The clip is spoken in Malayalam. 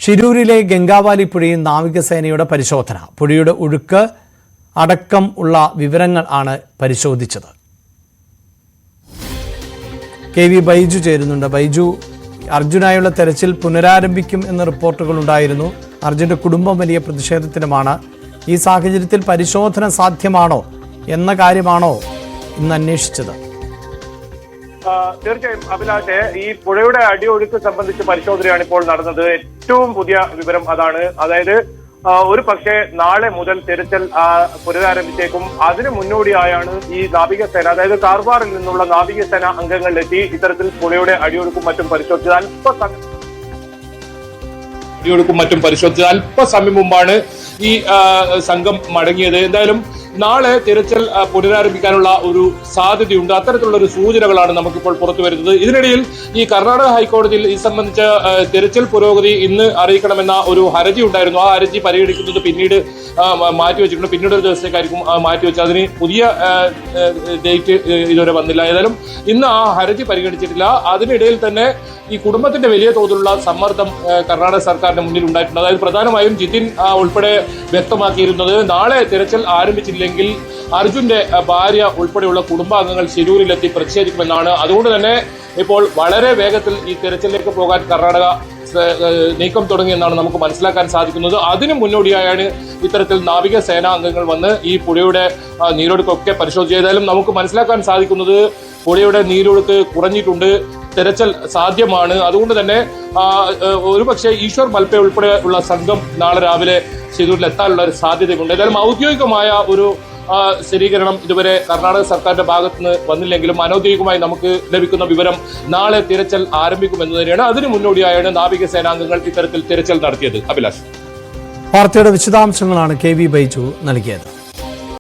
ശിരൂരിലെ ഗംഗാവാലി പുഴയിൽ നാവികസേനയുടെ പരിശോധന. പുഴയുടെ ഒഴുക്ക് അടക്കം ഉള്ള വിവരങ്ങൾ ആണ് പരിശോധിച്ചത്. KV ബൈജു ചേരുന്നുണ്ട്. ബൈജു, അർജുനായുള്ള തെരച്ചിൽ പുനരാരംഭിക്കും എന്ന റിപ്പോർട്ടുകൾ ഉണ്ടായിരുന്നു. അർജുന്റെ കുടുംബം വലിയ പ്രതിഷേധത്തിലുമാണ്. ഈ സാഹചര്യത്തിൽ പരിശോധന സാധ്യമാണോ എന്ന കാര്യമാണോ ഇന്ന് അന്വേഷിച്ചത്? തീർച്ചയായും അഭിലാഷെ, ഈ പുഴയുടെ അടിയൊഴുക്ക് സംബന്ധിച്ച് പരിശോധനയാണ് ഇപ്പോൾ നടന്നത്. ഏറ്റവും പുതിയ വിവരം അതാണ്. അതായത് ഒരു പക്ഷേ നാളെ മുതൽ തിരച്ചിൽ പുനരാരംഭിച്ചേക്കും. അതിന് മുന്നോടിയായാണ് ഈ നാവികസേന, അതായത് കാർവാറിൽ നിന്നുള്ള നാവികസേന അംഗങ്ങളിലെത്തി ഇത്തരത്തിൽ പുഴയുടെ അടിയൊഴുക്കും മറ്റും പരിശോധിച്ചത്. അല്പസമയം മുമ്പാണ് ഈ സംഘം മടങ്ങിയത്. എന്തായാലും നാളെ തിരച്ചിൽ പുനരാരംഭിക്കാനുള്ള ഒരു സാധ്യതയുണ്ട്. അത്തരത്തിലുള്ള ഒരു സൂചനകളാണ് നമുക്കിപ്പോൾ പുറത്തു വരുന്നത്. ഇതിനിടയിൽ ഈ കർണാടക ഹൈക്കോടതിയിൽ ഇത് സംബന്ധിച്ച തിരച്ചിൽ പുരോഗതി ഇന്ന് അറിയിക്കണമെന്ന ഒരു ഹർജി ഉണ്ടായിരുന്നു. ആ ഹർജി പരിഗണിക്കുന്നത് പിന്നീട് മാറ്റിവെച്ചിട്ടുണ്ട്. പിന്നീട് ഒരു ദിവസത്തേക്കായിരിക്കും മാറ്റിവെച്ചത്. അതിന് പുതിയ ഡേറ്റ് ഇതുവരെ വന്നില്ല. ഏതായാലും ഇന്ന് ആ ഹർജി പരിഗണിച്ചിട്ടില്ല. അതിനിടയിൽ തന്നെ ഈ കുടുംബത്തിന്റെ വലിയ തോതിലുള്ള സമ്മർദ്ദം കർണാടക സർക്കാരിന് മുന്നിൽ ഉണ്ടായിട്ടുണ്ട്. അതായത് പ്രധാനമായും ജിതിൻ ഉൾപ്പെടെ വ്യക്തമാക്കിയിരുന്നത് നാളെ തിരച്ചിൽ ആരംഭിച്ചില്ലെങ്കിൽ അർജുന്റെ ഭാര്യ ഉൾപ്പെടെയുള്ള കുടുംബാംഗങ്ങൾ ശിരൂരിലെത്തി പ്രതിഷേധിക്കുമെന്നാണ്. അതുകൊണ്ട് തന്നെ ഇപ്പോൾ വളരെ വേഗത്തിൽ ഈ തിരച്ചിലേക്ക് പോകാൻ കർണാടക നീക്കം തുടങ്ങിയെന്നാണ് നമുക്ക് മനസ്സിലാക്കാൻ സാധിക്കുന്നത്. അതിനു മുന്നോടിയായാണ് ഇത്തരത്തിൽ നാവികസേനാ അംഗങ്ങൾ വന്ന് ഈ പുഴയുടെ നീരൊഴുക്കൊക്കെ പരിശോധിച്ച്. ഏതായാലും നമുക്ക് മനസ്സിലാക്കാൻ സാധിക്കുന്നത് പുഴയുടെ നീരൊഴുക്ക് കുറഞ്ഞിട്ടുണ്ട്, തിരച്ചിൽ സാധ്യമാണ്. അതുകൊണ്ട് തന്നെ ഒരുപക്ഷെ ഈശ്വർ മൽപ്പെ ഉൾപ്പെടെ ഉള്ള സംഘം നാളെ രാവിലെ ശിരൂരിൽ എത്താനുള്ള ഒരു സാധ്യതയുണ്ട്. ഏതായാലും ഔദ്യോഗികമായ ഒരു സ്ഥിരീകരണം ഇതുവരെ കർണാടക സർക്കാരിന്റെ ഭാഗത്ത് നിന്ന് വന്നില്ലെങ്കിലും അനൌദ്യോഗികമായി നമുക്ക് ലഭിക്കുന്ന വിവരം നാളെ തിരച്ചിൽ ആരംഭിക്കുമെന്ന് തന്നെയാണ്. അതിനു മുന്നോടിയായാണ് നാവികസേനാംഗങ്ങൾ ഇത്തരത്തിൽ തിരച്ചിൽ നടത്തിയത്. അഭിലാഷ്, വാർത്തയുടെ വിശദാംശങ്ങളാണ് KV ബൈജു നൽകിയത്.